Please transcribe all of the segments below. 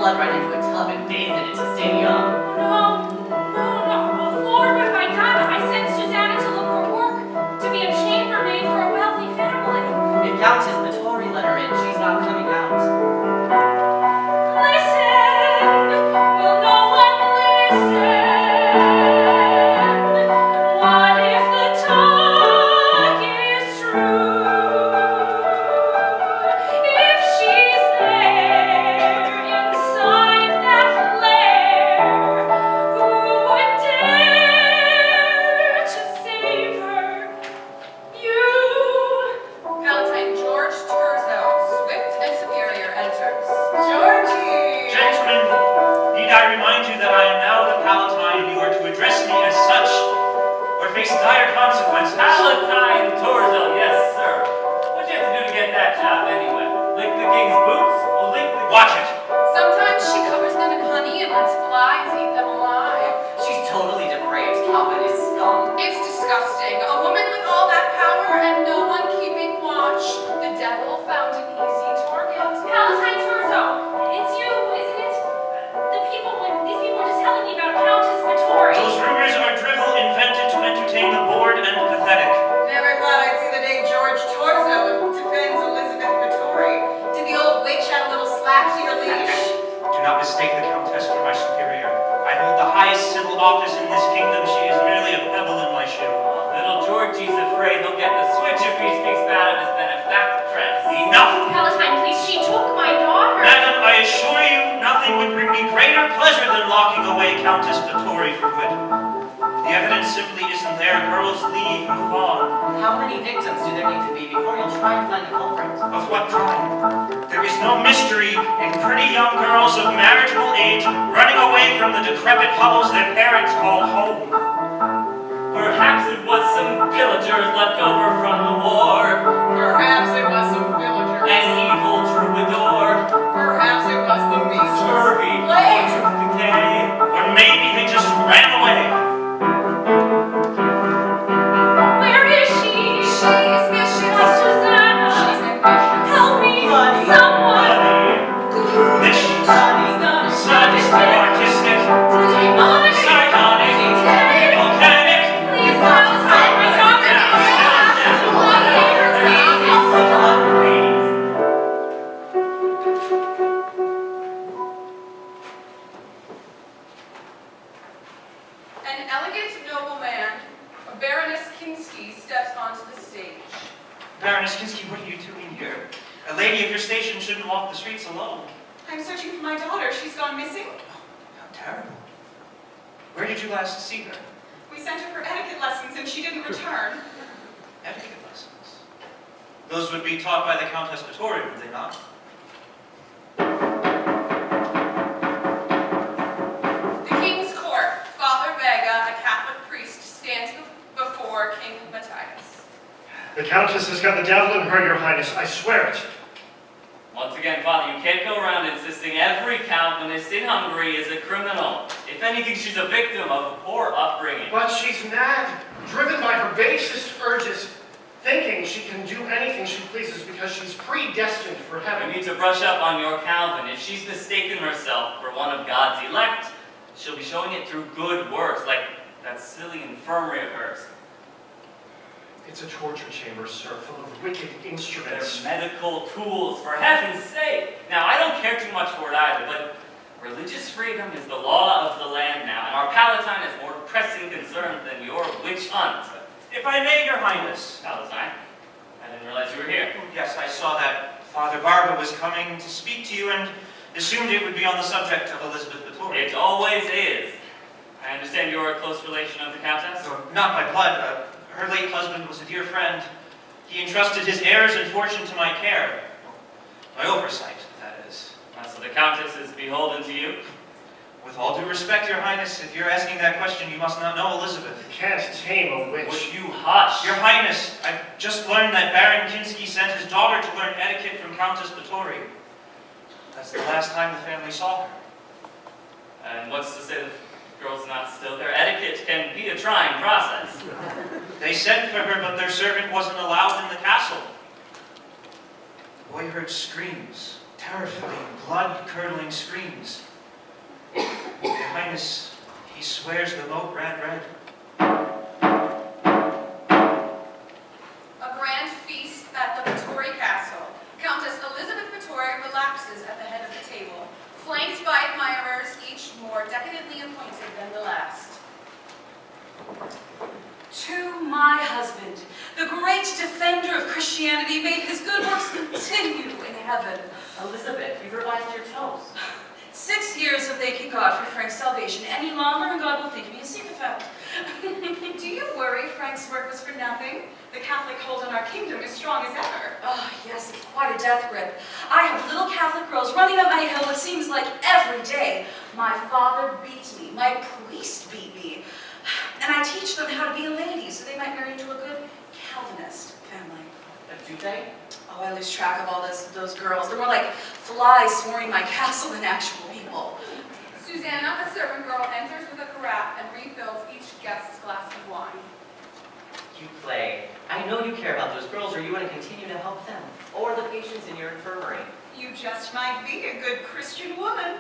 blood right into a tub and bathe in it to stay young. No. Lord, what have I done? I sent Susanna to look for work, to be a chambermaid for a wealthy family. If Countess Vittori let her in, she's not coming out. Listen! Will no one listen? What if the talk is true? If she's there inside that lair, who would dare to save her? You! Palatine George Turzo, swift and superior, enters. Georgie! Gentlemen, need I remind you that I am now the Palatine and you are to address me as such, or face dire consequences? Palatine Torzel, yes, sir. What'd you have to do to get that job anyway? Lick the king's boots? Well, lick the... Watch it! Sometimes she covers them in honey and lets flies eat them alive. She's totally depraved. Calvin is scum. It's disgusting. A woman with all that power and no one keeping watch. The devil found an easy target. Palatine Turzo, it's you, isn't it? These people were just telling me about Countess Vittori. Those rumors are drivel invented to entertain the bored and pathetic. Never thought I'd see the day George Torzo defends Elizabeth Vittori. Did the old witch have a little slap to your leash? Do not mistake the Countess for my superior. I hold the highest civil office in this kingdom. She is merely a pebble in my shoe. Little Georgie's afraid he'll get the switch if he speaks bad of his benefactress. Enough! Palatine, please, she took my daughter. Madam, I assure you, nothing would bring me greater pleasure than locking away Countess Vittori for good. The evidence simply isn't there. Girls leave and fawn. How many victims do there need to be before you'll try and find the culprit? Of what crime? There is no mystery in pretty young girls of marriageable age running away from the decrepit hovels their parents call home. Perhaps it was some pillagers left over from the war. Perhaps it was some villagers. An evil troubadour. Perhaps it was the measles. Scurvy. Plague. Tooth decay. Or maybe they just ran away. Where is she? She's vicious. My Susanna. She's ambitious. Help me, Bloody. someone. Vicious, Bloody. sadistic, artistic, Demonic. psychotic, volcanic. Please, Palatine, my daughter. An elegant nobleman, a Baroness Kinski, steps onto the stage. Baroness Kinski, what are you doing here? A lady of your station shouldn't walk the streets alone. I'm searching for my daughter. She's gone missing. How terrible. Where did you last see her? We sent her for etiquette lessons and she didn't return. Etiquette lessons. Those would be taught by the Countess Vittori, would they not? The king's court. Father Vega, a Catholic priest, stands before King Matthias. The Countess has got the devil in her, Your Highness. I swear it. Once again, Father, you can't go around insisting every Calvinist in Hungary is a criminal. If anything, she's a victim of a poor upbringing. But she's mad, driven by her basest urges, thinking she can do anything she pleases because she's predestined for You heaven. need to brush up on your Calvin. If she's mistaken herself for one of God's elect, she'll be showing it through good works, like that silly infirmary of hers. It's a torture chamber, sir, full of wicked They're instruments. medical tools, for heaven's sake. Now, I don't care too much for it either, but religious freedom is the law of the land now, and our Palatine has more pressing concerns than your witch hunt. If I may, Your Highness. Palatine, I didn't realize you were here. Yes, I saw that Father Barba was coming to speak to you and assumed it would be on the subject of Elizabeth Vittori. It always is. I understand you're a close relation of the Countess? Not by blood. Her late husband was a dear friend. He entrusted his heirs and fortune to my care. My oversight, that is. So the Countess is beholden to you? With all due respect, Your Highness, if you're asking that question, you must not know Elizabeth. You can't tame a Would witch. you hush? Your Highness, I just learned that Baron Kinski sent his daughter to learn etiquette from Countess Vittori. That's the last time the family saw her. And what's to say the girl's not still there? Etiquette can be a trying process. They sent for her, but their servant wasn't allowed in the castle. The boy heard screams, terrifying, blood-curdling screams. Your Highness, he swears the moat ran red. A grand feast at the Vittori Castle. Countess Elizabeth Vittori relaxes at the head of the table, flanked by admirers, each more decadently appointed than the last. To my husband, the great defender of Christianity, may his good works continue in heaven. Elizabeth, you've revised your toast. 6 years of thanking God for Frank's salvation. Any longer, and God will think me a sycophant. Do you worry Frank's work was for nothing? The Catholic hold on our kingdom is strong as ever. Oh, yes, it's quite a death grip. I have little Catholic girls running up my hill, it seems like every day. My father beat me. My priest beat me. And I teach them how to be a lady so they might marry into a good Calvinist family. Do they? Oh, I lose track of all those girls. They're more like flies swarming my castle than actual people. Susanna, a servant girl, enters with a carafe and refills each guest's glass of wine. You play. I know you care about those girls, or you want to continue to help them. Or the patients in your infirmary. You just might be a good Christian woman.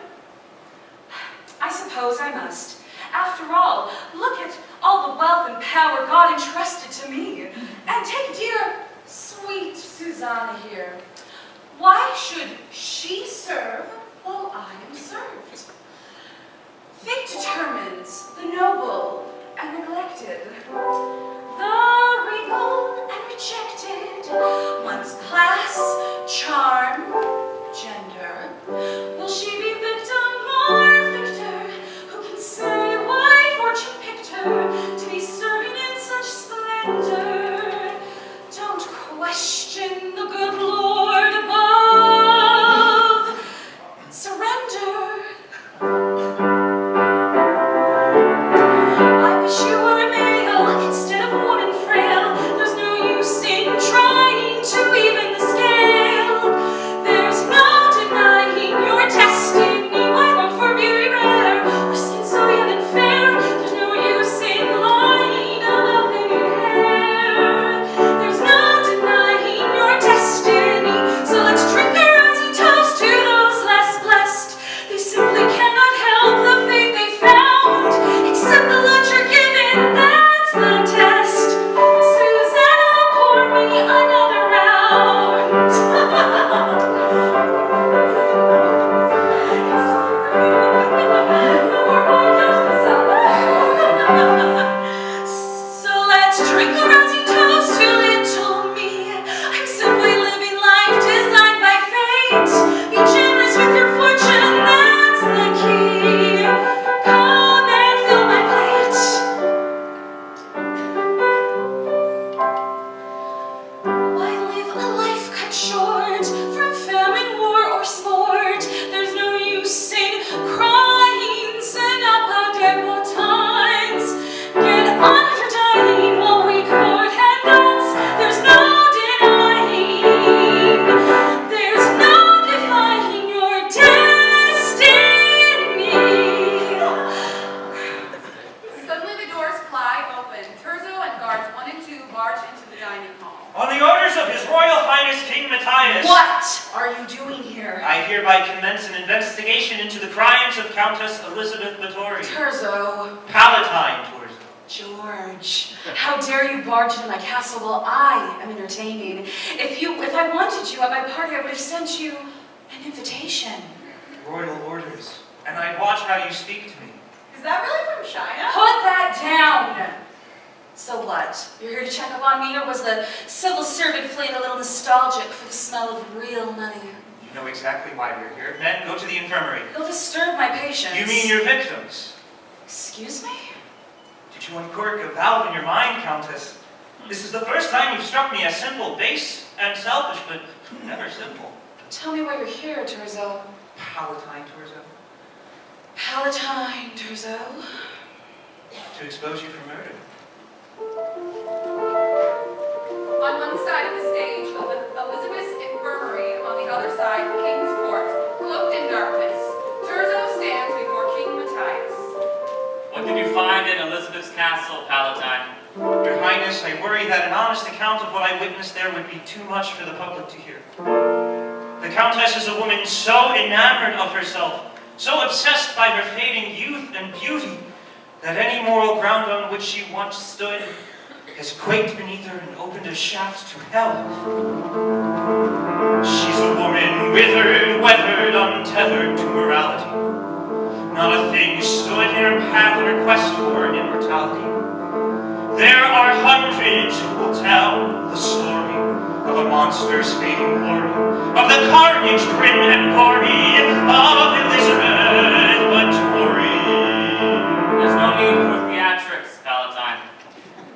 I suppose I must. After all, look at all the wealth and power God entrusted to me. And take dear, sweet Susanna here. Why should she serve while I am served? Fate determines the noble and neglected, the regal and rejected. One's class, charm, gender. Will she be victim or victor? Who can say why fortune picked her to be serving in such splendor? Don't question the good Lord above. Surrender. I wish you were a male instead of a woman frail. There's no use in trying to even the scale. There's no denying your destiny. Why long for beauty rare or skin so young and fair? There's no use in lying about thinning hair. There's no denying your destiny. So let's drink a rosy toast to those less blessed. They simply cannot help the fate they found. Accept the lunch you're given, that's the test. Susanna, pour me another round. So let's drink a rosy toast to little me. I'm simply living life designed by fate. Be generous with your fortune, that's the key. Come and fill my plate. Why live a life cut short from famine, war, or sport? There's no use in crying, send up our debutantes. Get on with your dining while we court and dance. There's no denying, there's no defying your destiny. Suddenly the doors fly open. Terzo and guards 1 and 2 barge into the dining hall. On the orders of His Royal Highness King Matthias, What are you doing here? I hereby commence an investigation into the crimes of Countess Elizabeth Vittori, Terzo. Palatine Torzo. George, how dare you barge into my castle while I am entertaining? If I wanted you at my party, I would have sent you an invitation. Royal orders, and I watch how you speak to me. Is that really from China? Put that down! So what? You're here to check up on me, or was the civil servant feeling a little nostalgic for the smell of real money? You know exactly why we're here. Men, go to the infirmary. You'll disturb my patients. You mean your victims? Excuse me? Did you uncork a valve in your mind, Countess? This is the first time you've struck me as simple, base, and selfish, but never simple. Tell me why you're here, Terzo. Palatine Torzo. Palatine, Terzo. To expose you for murder. On one side of the stage, Elizabeth's infirmary. On the other side, the king's court, cloaked in darkness. Terzo stands before King Matthias. What did you find in Elizabeth's castle, Palatine? Your Highness, I worry that an honest account of what I witnessed there would be too much for the public to hear. The Countess is a woman so enamored of herself, so obsessed by her fading youth and beauty, that any moral ground on which she once stood has quaked beneath her and opened a shaft to hell. She's a woman withered, weathered, untethered to morality. Not a thing stood in her path in her quest for immortality. There are hundreds who will tell the story of a monster's fading glory, of the carnage grim and gory of Elizabeth Bathory. There's no need for theatrics, Palatine.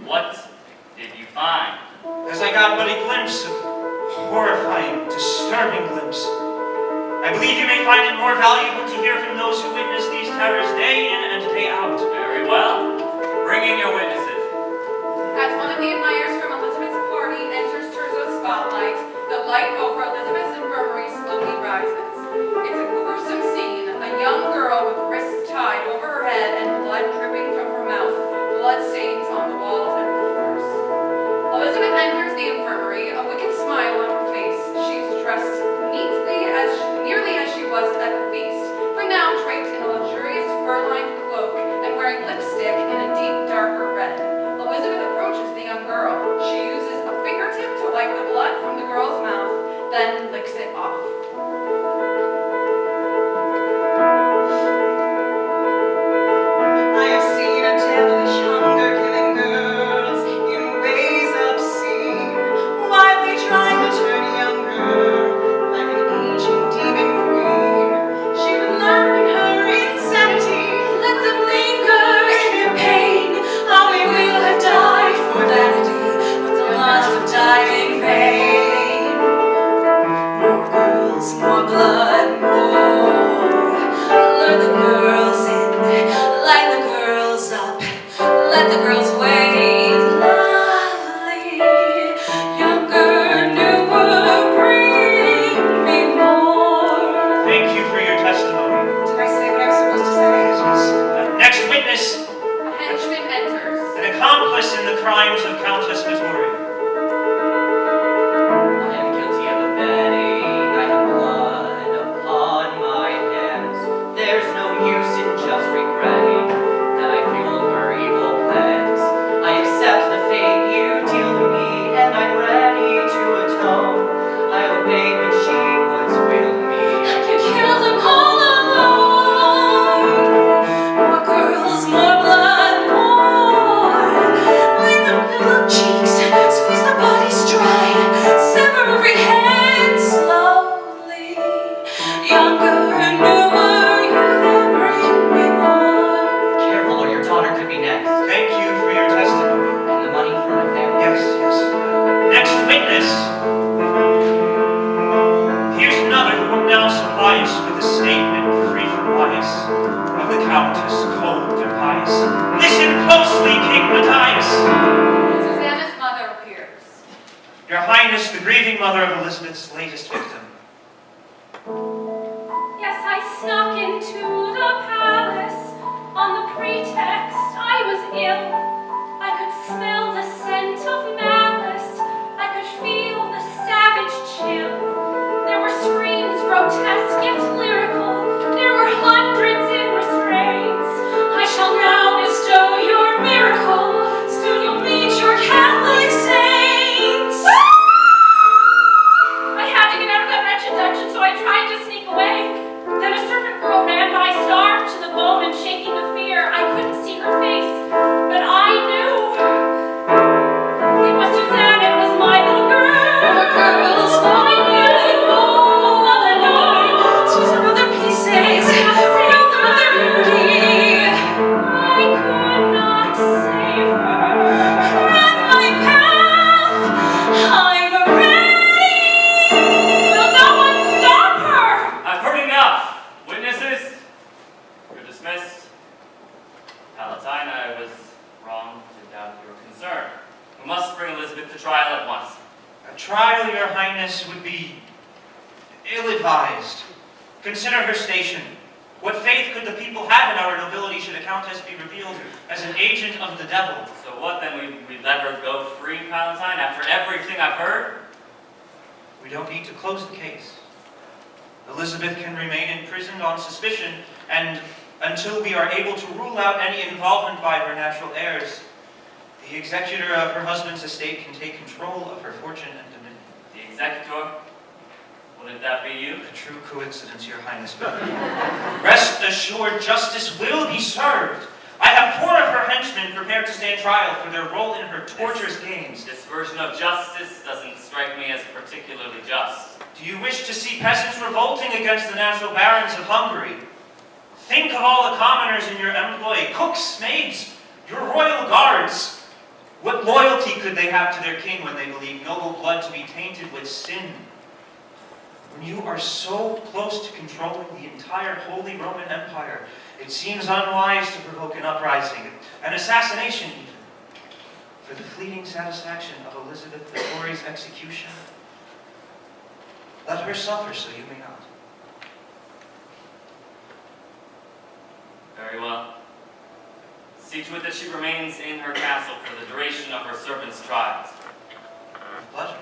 What did you find? As I got but a glimpse, a horrifying, disturbing glimpse, I believe you may find it more valuable to hear from those who witness these terrors day in and day out. Very well. Bring in your witnesses. As one of the admirers from Elizabeth's party enters Terzo's spotlight, the light over Elizabeth's infirmary slowly rises. It's a gruesome scene. A young girl with wrists tied over her head and blood dripping from her mouth, blood stains on the walls and floors. Elizabeth enters the infirmary, a wicked smile on her face. She's dressed nearly as she was at the feast, but now draped in a luxurious fur-lined cloak and wearing lipstick in a deep, darker red. Elizabeth approaches the young girl. She uses a fingertip to wipe the blood from the girl's mouth, then licks it off. I have seen a devilish hunger killing girls in ways obscene, wildly trying to turn younger, like an aging demon queen. She would laugh in her insanity, let them linger in their pain. How we will have died for vanity, but the lust have died in vain. More girls, more blood, more. Lure the girls in, light the girls up, let the girls wait. Lovely, younger, newer, bring me more. Thank you for your testimony. Did I say what I was supposed to say? Next witness, A henchman enters. an accomplice in the crimes of Countess Bathory. I am guilty of abetting. I have blood upon my hands. There's no use in just regretting that I fueled her evil plans. I accept the fate you deal to me, and I'm ready to atone. I obeyed when she was will me. You kill them all alone. More girls, more blood, more. Line the little cheeks, squeeze the bodies dry, sever every head slowly. Younger, newer, you then bring me more. Careful, or your daughter could be next. Thank you for your testimony. And the money for my family. Yes, yes. Next witness. Here's another who will now supply us with a statement free from bias of the Countess, cold and pious. Listen closely, King Matthias. Susanna's mother appears. Your Highness, the grieving mother of Elizabeth's latest victim. Yes, I snuck into the palace on the pretext I was ill. I could smell the scent of malice. I could feel the savage chill. There were screams grotesque yet lyrical. There were hundreds in restraints. I shall now bestow your miracle. Soon you'll meet your Catholic saints. I had to get out of that wretched dungeon, so I tried to sneak away. Then a servant girl ran by, starved to the bone and shaking with fear. I couldn't see her face, but I knew it was Susanna. It was my little girl. More girls, more blood, more. Mother, no. Squeeze them of their pieces, roll them of their beauty. I could not save her. Run my path, I'm ready. Will no one stop her? I've heard enough. Witnesses, you're dismissed. Palatine, I was wrong to doubt your concern. We must bring Elizabeth to trial at once. A trial, Your Highness, would be ill-advised. Consider her station. What faith could the people have in our nobility should a countess be revealed as an agent of the devil? So what then, we let her go free, Palatine, after everything I've heard? We don't need to close the case. Elizabeth can remain imprisoned on suspicion, and until we are able to rule out any involvement by her natural heirs, the executor of her husband's estate can take control of her fortune and dominion. The executor? Wouldn't that be you? A true coincidence, Your Highness, but rest assured justice will be served. I have 4 of her henchmen prepared to stand trial for their role in her torturous games. This version of justice doesn't strike me as particularly just. Do you wish to see peasants revolting against the natural barons of Hungary? Think of all the commoners in your employ, cooks, maids, your royal guards. What loyalty could they have to their king when they believe noble blood to be tainted with sin? When you are so close to controlling the entire Holy Roman Empire, it seems unwise to provoke an uprising, an assassination even, for the fleeting satisfaction of Elizabeth Victoria's execution. Let her suffer so you may not. Very well. See to it that she remains in her castle for the duration of her servants' trials. With pleasure.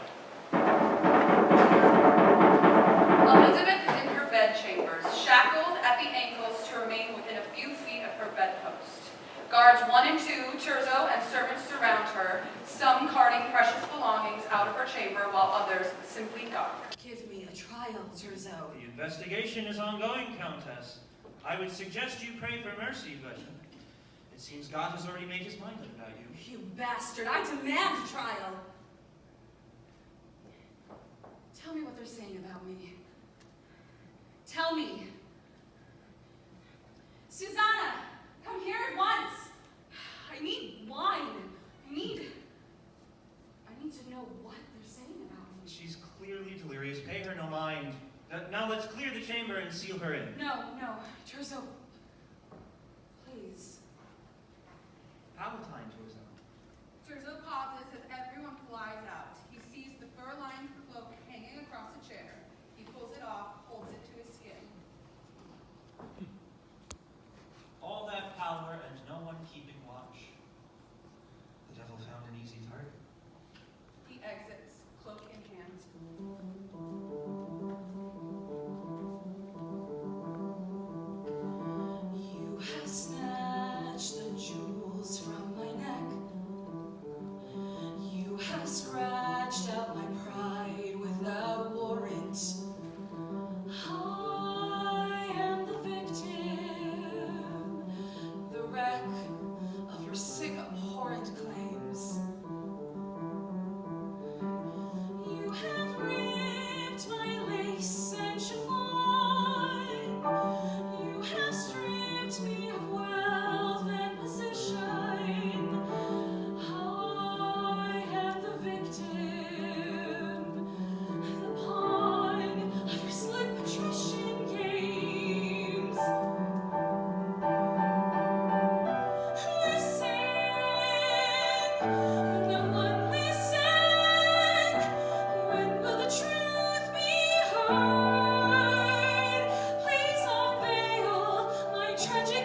Elizabeth is in her bedchambers, shackled at the ankles to remain within a few feet of her bedpost. Guards 1 and 2, Terzo, and servants surround her, some carting precious belongings out of her chamber, while others simply guard. Give me a trial, Terzo. The investigation is ongoing, Countess. I would suggest you pray for mercy, but it seems God has already made his mind up about you. You bastard, I demand a trial. Tell me what they're saying about me. Tell me. Susanna, come here at once. I need wine. I need to know what they're saying about me. She's clearly delirious. Pay her no mind. Now let's clear the chamber and seal her in. No, Terzo. Please. Palatine, Terzo. Terzo pauses as everyone flies out. He sees the fur-lined cloak hanging across a chair. He pulls it off, holds it to his skin. All that power and no one keeping watch. The devil found an easy target. He exits, cloak in hand. You have snatched the jewels from my neck. You have scratched out my pride without warrant. I am the victim, the wreck of your sick, abhorrent claims. You have ripped my lace and chiffon. You have stripped me of wealth and position. I am the victim, the pawn of your slick patrician games. Listen, no one listen. When will the truth be heard? Please unveil my tragedy.